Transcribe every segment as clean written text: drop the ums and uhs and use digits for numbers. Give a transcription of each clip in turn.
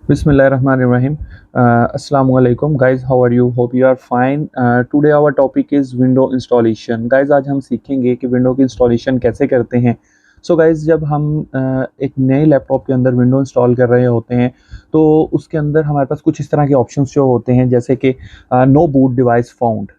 Bismillahirrahmanirrahim. Assalamu alaikum guys, how are you? Hope you are fine. Today our topic is window installation. Guys, आज हम सीखेंगे कि window की installation कैसे करते हैं. सो गाइज़, जब हम एक नए लैपटॉप के अंदर विंडो इंस्टॉल कर रहे होते हैं तो उसके अंदर हमारे पास कुछ इस तरह के ऑप्शंस जो होते हैं, जैसे कि नो बूट डिवाइस फाउंड.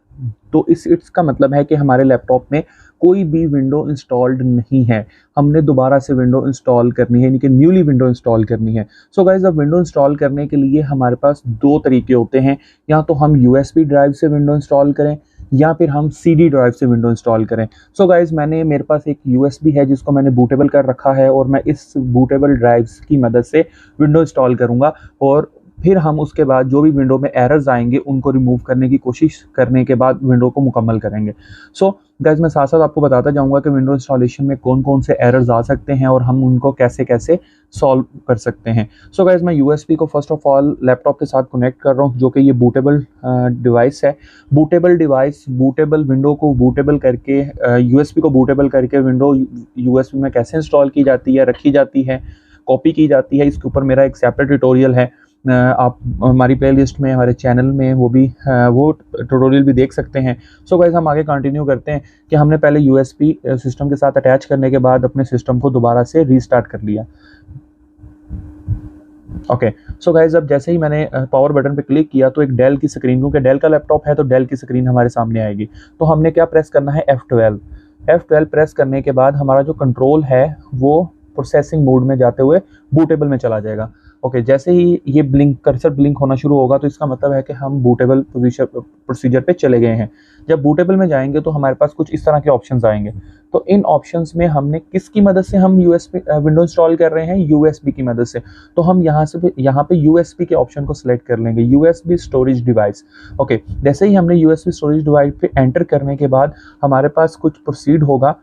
तो इसका मतलब है कि हमारे लैपटॉप में कोई भी विंडो इंस्टॉल्ड नहीं है. हमने दोबारा से विंडो इंस्टॉल करनी है, यानी कि न्यूली विंडो इंस्टॉल करनी है. सो गाइज़, अब विंडो इंस्टॉल करने के लिए हमारे पास दो तरीके होते हैं. या तो हम यूएसबी ड्राइव से विंडो इंस्टॉल करें या फिर हम सीडी ड्राइव से विंडो इंस्टॉल करें. सो गाइज़, मेरे पास एक यूएसबी है जिसको मैंने बूटेबल कर रखा है और मैं इस बूटेबल ड्राइव्स की मदद से विंडो इंस्टॉल करूँगा और फिर हम उसके बाद जो भी विंडो में एरर्स आएंगे उनको रिमूव करने की कोशिश करने के बाद विंडो को मुकम्मल करेंगे. सो गाइज़, मैं साथ साथ आपको बताता जाऊंगा कि विंडो इंस्टॉलेशन में कौन कौन से एरर्स आ सकते हैं और हम उनको कैसे कैसे सॉल्व कर सकते हैं. सो गाइज़, मैं यूएसबी को फर्स्ट ऑफ ऑल लैपटॉप के साथ कनेक्ट कर रहा हूँ, जो कि ये बूटेबल डिवाइस है. बूटेबल डिवाइस बूटेबल विंडो को बूटेबल करके यूएसबी को बूटेबल करके विंडो यूएसबी में कैसे इंस्टॉल की जाती है, रखी जाती है, कॉपी की जाती है, इसके ऊपर मेरा एक सेपरेट ट्यूटोरियल है. आप हमारी प्लेलिस्ट में, हमारे चैनल में वो ट्यूटोरियल भी देख सकते हैं. सो गाइज़, हम आगे कंटिन्यू करते हैं कि हमने पहले यूएसबी सिस्टम के साथ अटैच करने के बाद अपने सिस्टम को दोबारा से रीस्टार्ट कर लिया. ओके. सो गाइज़, अब जैसे ही मैंने पावर बटन पे क्लिक किया तो एक डेल की स्क्रीन, क्योंकि डेल का लैपटॉप है तो डेल की स्क्रीन हमारे सामने आएगी. तो हमने क्या प्रेस करना है, F12 प्रेस करने के बाद हमारा जो कंट्रोल है वो प्रोसेसिंग मोड में जाते हुए बूटेबल में चला जाएगा. ओके. जैसे ही ये कर्सर ब्लिंक होना शुरू होगा तो इसका मतलब है कि हम बूटेबल प्रोसीजर पे चले गए हैं. जब बूटेबल में जाएंगे तो हमारे पास कुछ इस तरह के ऑप्शंस आएंगे. तो इन ऑप्शंस में हमने किसकी मदद से हम यूएसबी विंडो इंस्टॉल कर रहे हैं, यूएसबी की मदद से. तो हम यहाँ पे यूएसबी के ऑप्शन को सिलेक्ट कर लेंगे, यूएसबी स्टोरेज डिवाइस. ओके. जैसे ही हमने यूएसबी स्टोरेज डिवाइस पे एंटर करने के बाद हमारे पास कुछ प्रोसीड होगा.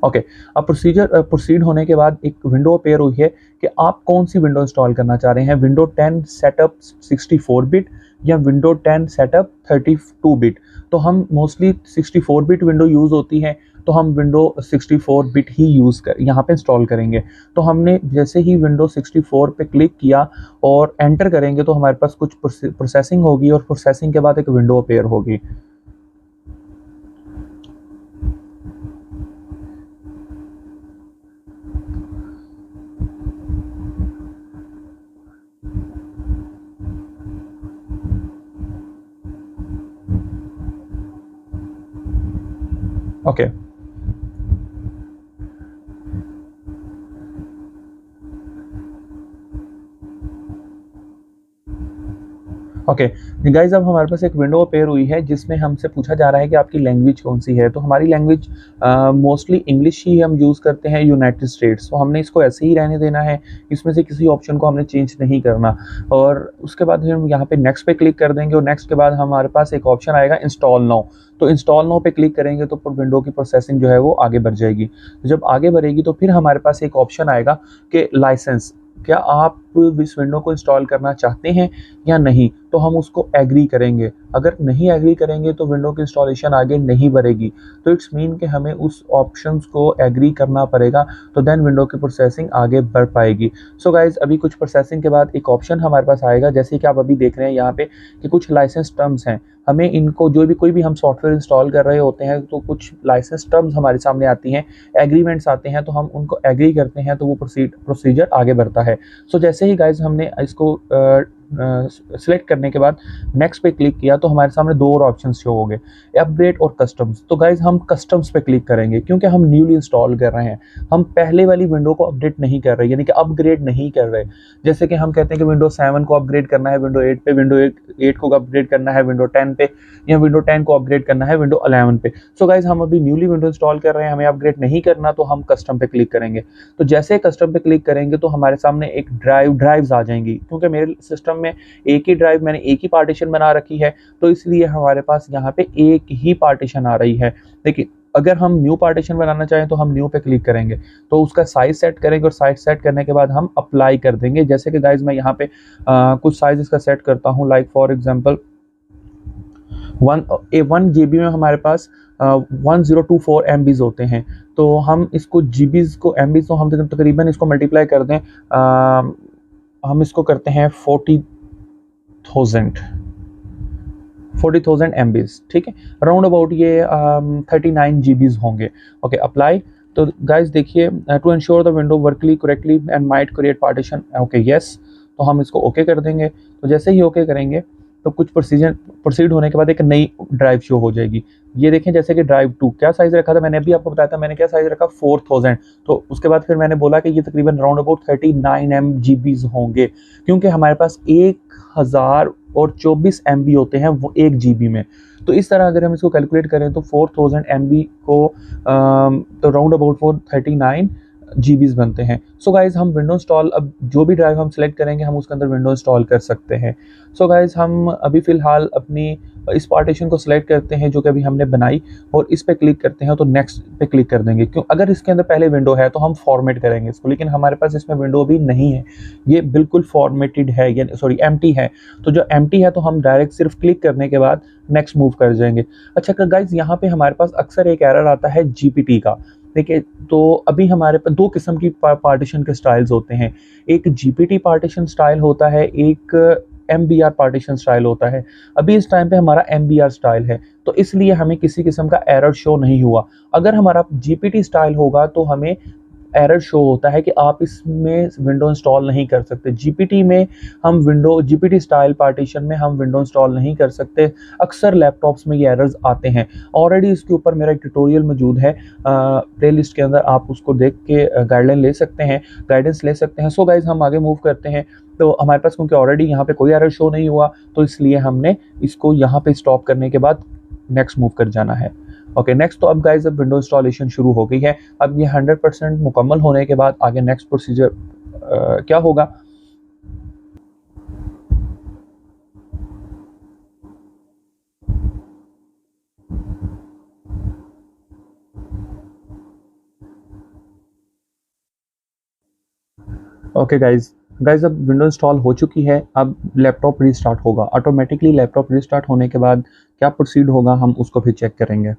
ओके. अब प्रोसीड होने के बाद एक विंडो अपेयर हुई है कि आप कौन सी विंडो इंस्टॉल करना चाह रहे हैं, विंडो 10 सेटअप 64 बिट या विंडो 10 सेटअप 32 बिट. तो हम मोस्टली 64 बिट विंडो यूज़ होती है तो हम विंडो 64 बिट ही यहाँ पे इंस्टॉल करेंगे. तो हमने जैसे ही विंडो 64 पे क्लिक किया और एंटर करेंगे तो हमारे पास कुछ प्रोसेसिंग होगी और प्रोसेसिंग के बाद एक विंडो अपेयर होगी. ओके. ओके गाइज, अब हमारे पास एक विंडो अपेयर हुई है जिसमें हमसे पूछा जा रहा है कि आपकी लैंग्वेज कौन सी है. तो हमारी लैंग्वेज मोस्टली इंग्लिश ही हम यूज़ करते हैं यूनाइटेड स्टेट्स. तो हमने इसको ऐसे ही रहने देना है, इसमें से किसी ऑप्शन को हमने चेंज नहीं करना. और उसके बाद हम यहाँ पे नेक्स्ट पे क्लिक कर देंगे और नेक्स्ट के बाद हमारे पास एक ऑप्शन आएगा इंस्टॉल नाउ. तो इंस्टॉल नाउ पे क्लिक करेंगे तो विंडो की प्रोसेसिंग जो है वो आगे बढ़ जाएगी. जब आगे बढ़ेगी तो फिर हमारे पास एक ऑप्शन आएगा कि लाइसेंस, क्या आप इस विंडो को इंस्टॉल करना चाहते हैं या नहीं. तो हम उसको एग्री करेंगे. अगर नहीं एग्री करेंगे तो विंडो की इंस्टॉलेशन आगे नहीं बढ़ेगी. तो इट्स मीन कि हमें उस ऑप्शंस को एग्री करना पड़ेगा, तो देन विंडो की प्रोसेसिंग आगे बढ़ पाएगी. सो गाइज, अभी कुछ प्रोसेसिंग के बाद एक ऑप्शन हमारे पास आएगा, जैसे कि आप अभी देख रहे हैं यहाँ पे कि कुछ लाइसेंस टर्म्स हैं. हमें इनको कोई भी हम सॉफ्टवेयर इंस्टॉल कर रहे होते हैं तो कुछ लाइसेंस टर्म्स हमारे सामने आती हैं, एग्रीमेंट्स आते हैं, तो हम उनको एग्री करते हैं तो वो प्रोसीजर आगे बढ़ता है. सो जैसे ही गाइज हमने इसको सिलेक्ट करने के बाद नेक्स्ट पे क्लिक किया तो हमारे सामने दो और ऑप्शंस शो हो गए, अपग्रेड और कस्टम्स. तो गाइज हम कस्टम्स पे क्लिक करेंगे क्योंकि हम न्यूली इंस्टॉल कर रहे हैं. हम पहले वाली विंडो को अपडेट नहीं कर रहे, यानी कि अपग्रेड नहीं कर रहे. जैसे कि हम कहते हैं कि विंडो 7 को अपग्रेड करना है विंडो 8 पे, विंडो 8 को अपग्रेड करना है विंडो 10 पे, या विंडो 10 को अपग्रेड करना है विंडो 11 पे. सो गाइज, हम अभी न्यूली विंडो इंस्टॉल कर रहे हैं, हमें अपग्रेड नहीं करना, तो हम कस्टम पे क्लिक करेंगे. तो जैसे कस्टम पे क्लिक करेंगे तो हमारे सामने एक ड्राइव्स आ जाएंगी. क्योंकि मेरे सिस्टम में एक ही ड्राइव, मैंने एक ही पार्टीशन बना रखी है, तो इसलिए हमारे पास यहाँ पे एक ही पार्टीशन आ रही है. लेकिन अगर हम न्यू पार्टीशन बनाना चाहें तो हम न्यू पे क्लिक करेंगे, तो उसका साइज सेट करेंगे और साइज सेट करने के बाद हम अप्लाई कर देंगे. जैसे कि गाइज मैं यहाँ पे कुछ साइज इसका सेट करता हूँ, लाइक फॉर एग्जांपल 1 GB में हमारे पास 1024 MBs होते हैं। तो हम इसको जीबीज़ को एमबीज़ तो हम तकरीबन इसको मल्टीप्लाई कर दें, हम इसको करते हैं 40,000 MBs, ठीक है। राउंड अबाउट ये 39 जीबीज़ होंगे। Okay, apply. तो गाइस देखिए, to ensure the window works correctly and might create partition, okay yes. तो हम इसको ओके कर देंगे। तो जैसे ही ओके करेंगे तो कुछ प्रोसीड होने के बाद एक नई ड्राइव शो हो जाएगी। ये देखें, जैसे कि ड्राइव 2 क्या साइज़ रखा था, मैंने अभी आपको बताया था मैंने क्या साइज़ रखा, 4000। तो उसके बाद फिर मैंने बोला कि ये तकरीबन राउंड अबाउट 39 MGBs होंगे, क्योंकि हमारे पास 1024 MB होते हैं वो 1 GB में। तो इस तरह अगर हम इसको कैलकुलेट करें तो 4000 MB को तो राउंड अबाउट 439 जीबीज़ बनते हैं। सो गाइज़, हम विंडो इंस्टॉल, अब जो भी ड्राइव हम सेलेक्ट करेंगे हम उसके अंदर विंडो इंस्टॉल कर सकते हैं। सो गाइज़, हम अभी फ़िलहाल अपनी इस पार्टीशन को सिलेक्ट करते हैं जो कि अभी हमने बनाई, और इस पे क्लिक करते हैं तो नेक्स्ट पे क्लिक कर देंगे। क्यों, अगर इसके अंदर पहले विंडो है तो हम फॉर्मेट करेंगे इसको, लेकिन हमारे पास इसमें विंडो अभी नहीं है, ये बिल्कुल फॉर्मेटेड है, यानी सॉरी एम्प्टी है। तो जो एम्प्टी है तो हम डायरेक्ट सिर्फ क्लिक करने के बाद नेक्स्ट मूव कर जाएंगे। अच्छा गाइज़, यहाँ पे हमारे पास अक्सर एक एरर आता है जीपीटी का। देखिए, तो अभी हमारे पास दो किस्म की पार्टीशन के स्टाइल्स होते हैं। एक जीपीटी पार्टीशन स्टाइल होता है, एक एमबीआर पार्टीशन स्टाइल होता है। अभी इस टाइम पे हमारा एमबीआर स्टाइल है, तो इसलिए हमें किसी किस्म का एरर शो नहीं हुआ। अगर हमारा जीपीटी स्टाइल होगा तो हमें एरर शो होता है कि आप इसमें विंडो इंस्टॉल नहीं कर सकते। जीपीटी में हम जीपीटी स्टाइल पार्टीशन में हम विंडो इंस्टॉल नहीं कर सकते। अक्सर लैपटॉप्स में ये एरर्स आते हैं। ऑलरेडी इसके ऊपर मेरा एक ट्यूटोरियल मौजूद है प्लेलिस्ट के अंदर, आप उसको देख के गाइडेंस ले सकते हैं। सो गाइज, हम आगे मूव करते हैं। तो हमारे पास क्योंकि ऑलरेडी यहाँ पे कोई एरर शो नहीं हुआ, तो इसलिए हमने इसको यहाँ पे स्टॉप करने के बाद नेक्स्ट मूव कर जाना है। Okay, next. तो अब गाइज, अब विंडो इंस्टॉलेशन शुरू हो गई है। अब ये 100% मुकम्मल होने के बाद आगे नेक्स्ट प्रोसीजर क्या होगा। ओके गाइज, अब विंडो इंस्टॉल हो चुकी है। अब लैपटॉप रीस्टार्ट होगा ऑटोमेटिकली। लैपटॉप रीस्टार्ट होने के बाद क्या प्रोसीड होगा हम उसको फिर चेक करेंगे।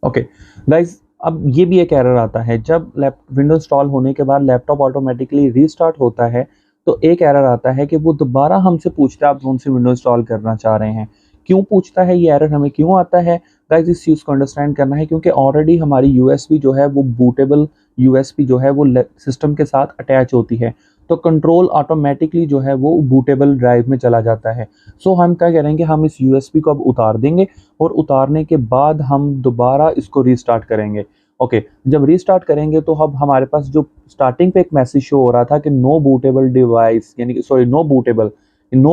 ओके गाइज, अब ये भी एक एरर आता है जब विंडो इंस्टॉल होने के बाद लैपटॉप ऑटोमेटिकली रीस्टार्ट होता है, तो एक एरर आता है कि वो दोबारा हमसे पूछता है आप कौन सी विंडो इंस्टॉल करना चाह रहे हैं। क्यों पूछता है, ये एरर हमें क्यों आता है गाइज, इस चीज़ को अंडरस्टैंड करना है, क्योंकि ऑलरेडी हमारी यूएसबी जो है वो बूटेबल यूएसबी जो है वो सिस्टम के साथ अटैच होती है। तो कंट्रोल ऑटोमेटिकली जो है वो बूटेबल ड्राइव में चला जाता है। सो हम क्या करेंगे, हम इस यूएसबी को अब उतार देंगे, और उतारने के बाद हम दोबारा इसको रीस्टार्ट करेंगे। ओके, जब रीस्टार्ट करेंगे तो अब हमारे पास जो स्टार्टिंग पे एक मैसेज शो हो रहा था कि नो बूटेबल डिवाइस, यानी कि सॉरी नो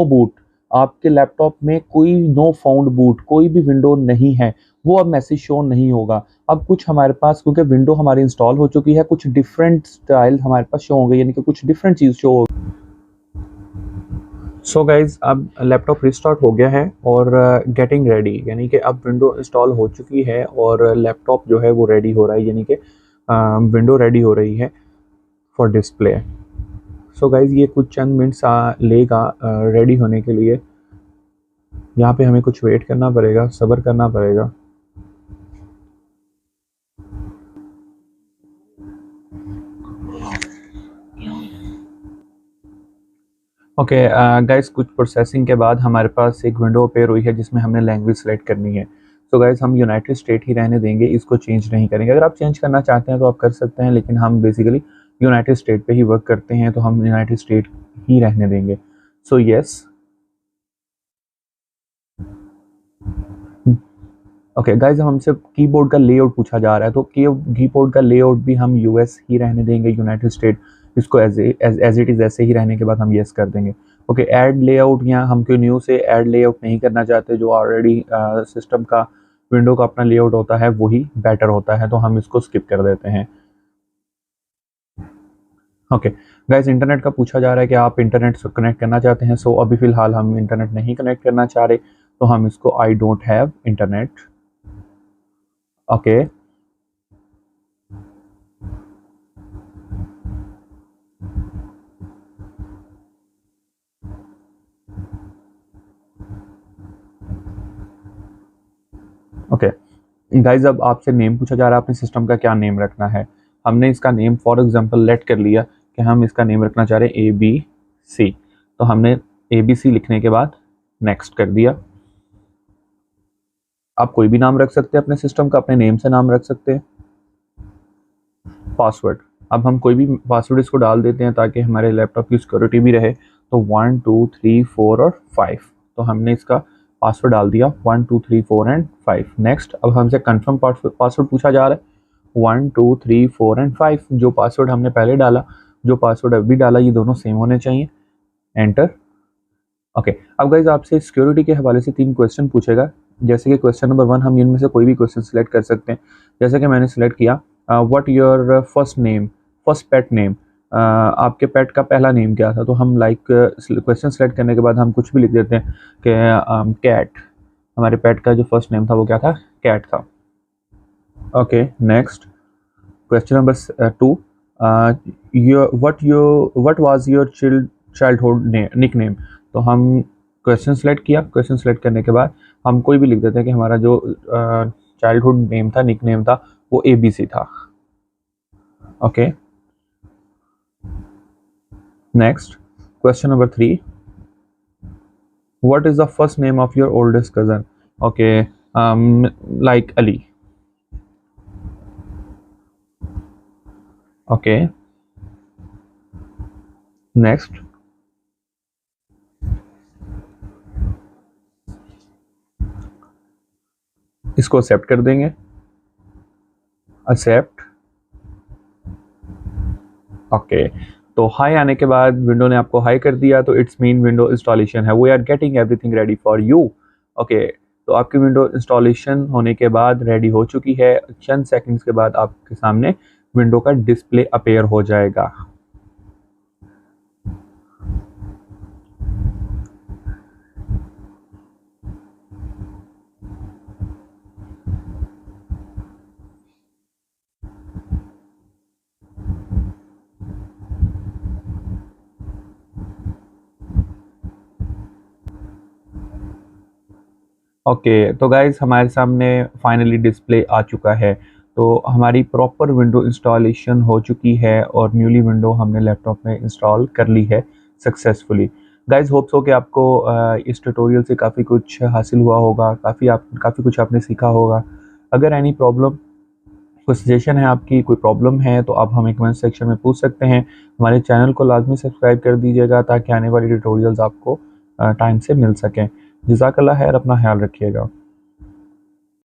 बूट, आपके लैपटॉप में कोई नो फाउंड बूट, कोई भी विंडो नहीं है, वो अब मैसेज शो नहीं होगा। अब कुछ हमारे पास, क्योंकि विंडो हमारी इंस्टॉल हो चुकी है, कुछ डिफरेंट स्टाइल हमारे पास शो होंगे, यानी कि कुछ डिफरेंट चीज़ शो होगी। सो गाइज, अब लैपटॉप रिस्टार्ट हो गया है और गेटिंग रेडी, यानी कि अब विंडो इंस्टॉल हो चुकी है और लैपटॉप जो है वो रेडी हो रहा है, यानी कि विंडो रेडी हो रही है फॉर डिस्प्ले। सो गाइज, ये कुछ चंद मिनट्स लेगा रेडी होने के लिए। यहाँ पे हमें कुछ वेट करना पड़ेगा, सब्र करना पड़ेगा। ओके गाइस, कुछ प्रोसेसिंग के बाद हमारे पास एक विंडो अपेयर हुई है जिसमें हमने लैंग्वेज सेलेक्ट करनी है। तो गाइस, हम यूनाइटेड स्टेट ही रहने देंगे, इसको चेंज नहीं करेंगे। अगर आप चेंज करना चाहते हैं तो आप कर सकते हैं, लेकिन हम बेसिकली यूनाइटेड स्टेट पे ही वर्क करते हैं, तो हम यूनाइटेड स्टेट ही रहने देंगे। So yes. ओके गाइज, हमसे कीबोर्ड का लेआउट पूछा जा रहा है, तो कीबोर्ड का लेआउट भी हम यूएस ही रहने देंगे, यूनाइटेड स्टेट इसको एज इट इज़ ऐसे ही रहने के बाद हम येस कर देंगे। ओके, ऐड लेआउट, यहाँ हम क्यों न्यू से ऐड लेआउट नहीं करना चाहते, जो ऑलरेडी सिस्टम का विंडो का अपना लेआउट होता है वही बेटर होता है, तो हम इसको स्किप कर देते हैं। ओके गाइज, इंटरनेट का पूछा जा रहा है कि आप इंटरनेट से कनेक्ट करना चाहते हैं। सो अभी फ़िलहाल हम इंटरनेट नहीं कनेक्ट करना चाह रहे, तो हम इसको I don't have internet. Okay, okay guys, अब आपसे नेम पूछा जा रहा है, अपने सिस्टम का क्या नेम रखना है। हमने इसका नेम फॉर एग्जांपल लेट कर लिया कि हम इसका नेम रखना चाह रहे हैं ABC। तो हमने ABC लिखने के बाद नेक्स्ट कर दिया। आप कोई भी नाम रख सकते हैं अपने सिस्टम का, अपने नेम से नाम रख सकते हैं। पासवर्ड, अब हम कोई भी पासवर्ड इसको डाल देते हैं ताकि हमारे लैपटॉप की सिक्योरिटी भी रहे। तो 1 2 3 4 और 5, तो हमने इसका पासवर्ड डाल दिया 1 2 3 4 एंड 5। नेक्स्ट, अब हमसे कंफर्म पासवर्ड पूछा जा रहा है 1 2 3 4 एंड 5। जो पासवर्ड हमने पहले डाला, जो पासवर्ड अभी डाला, ये दोनों सेम होने चाहिए। एंटर। ओके, अब गाइज आपसे सिक्योरिटी के हवाले से 3 क्वेश्चन पूछेगा। जैसे कि क्वेश्चन नंबर 1, हम इनमें से कोई भी क्वेश्चन सिलेक्ट कर सकते हैं। जैसे कि मैंने सिलेक्ट किया what your first name, first pet name, आपके पेट का पहला नेम क्या था। तो हम क्वेश्चन सेलेक्ट करने के बाद हम कुछ भी लिख देते हैं कि कैट, हमारे पेट का जो फर्स्ट नेम था वो क्या था, कैट था। Okay, next question number 2, what was your childhood nickname. तो हम क्वेश्चन सेलेक्ट किया, क्वेश्चन सेलेक्ट करने के बाद हम कोई भी लिख देते हैं कि हमारा जो चाइल्डहुड नेम था, निक नेम था, वो ABC था। Okay, next question number 3, what is the first name of your oldest cousin. Okay, like Ali. Okay, next इसको एक्सेप्ट कर देंगे, एक्सेप्ट। ओके, तो हाई आने के बाद विंडो ने आपको हाई कर दिया, तो इट्स मीन विंडो इंस्टॉलेशन है, we are getting everything ready for you. Okay, तो आपकी विंडो इंस्टॉलेशन होने के बाद रेडी हो चुकी है। चंद सेकंड्स के बाद आपके सामने विंडो का डिस्प्ले अपीयर हो जाएगा। ओके, तो गाइज हमारे सामने फाइनली डिस्प्ले आ चुका है। तो हमारी प्रॉपर विंडो इंस्टॉलेशन हो चुकी है और न्यूली विंडो हमने लैपटॉप में इंस्टॉल कर ली है सक्सेसफुली। गाइज होप्स हो कि आपको इस ट्यूटोरियल से काफ़ी कुछ हासिल हुआ होगा, काफ़ी कुछ आपने सीखा होगा। अगर एनी प्रॉब्लम, कोई सजेशन है आपकी, कोई प्रॉब्लम है, तो आप हमें कमेंट सेक्शन में पूछ सकते हैं। हमारे चैनल को लाजमी सब्सक्राइब कर दीजिएगा ताकि आने वाली ट्यूटोरियल्स आपको टाइम से मिल सकें। जज़ाकल्लाह खैर, अपना ख्याल रखिएगा।